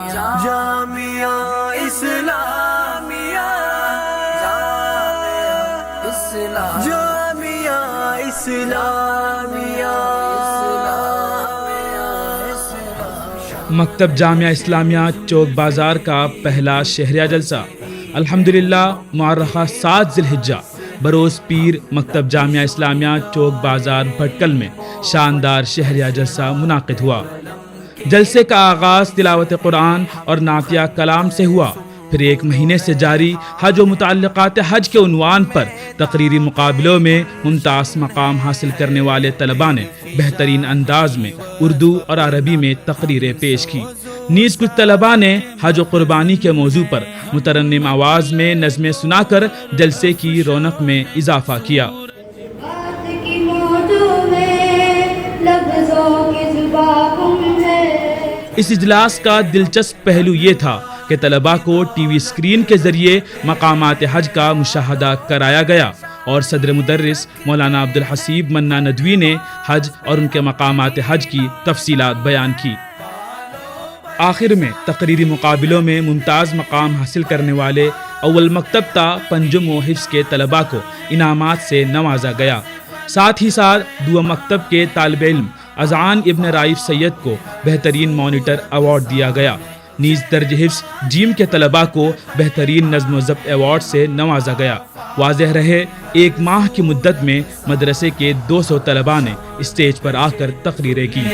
جامعہ اسلامیہ، جامعہ اسلامیہ، مکتب جامعہ اسلامیہ چوک بازار کا پہلا شہریہ جلسہ الحمدللہ معرخہ 7 ذی الحجہ بروز پیر مکتب جامعہ اسلامیہ چوک بازار بھٹکل میں شاندار شہریہ جلسہ منعقد ہوا۔ جلسے کا آغاز تلاوت قرآن اور نعتیہ کلام سے ہوا، پھر 1 مہینے سے جاری حج و متعلقات حج کے عنوان پر تقریری مقابلوں میں ممتاز مقام حاصل کرنے والے طلباء نے بہترین انداز میں اردو اور عربی میں تقریریں پیش کی۔ نیز کچھ طلباء نے حج و قربانی کے موضوع پر مترنم آواز میں نظمیں سنا کر جلسے کی رونق میں اضافہ کیا۔ اس اجلاس کا دلچسپ پہلو یہ تھا کہ طلباء کو ٹی وی اسکرین کے ذریعے مقامات حج کا مشاہدہ کرایا گیا اور صدر مدرس مولانا عبدالحسیب منا ندوی نے حج اور ان کے مقامات حج کی تفصیلات بیان کی۔ آخر میں تقریری مقابلوں میں ممتاز مقام حاصل کرنے والے اول مکتب تا پنجم و حفظ کے طلباء کو انعامات سے نوازا گیا۔ ساتھ ہی ساتھ دوم مکتب کے طالب علم اذعان ابن رائف سید کو بہترین مانیٹر ایوارڈ دیا گیا۔ نیز درج حفظ جیم کے طلباء کو بہترین نظم و ضبط ایوارڈ سے نوازا گیا۔ واضح رہے 1 ماہ کی مدت میں مدرسے کے 200 طلباء نے اسٹیج پر آ کر تقریریں کی۔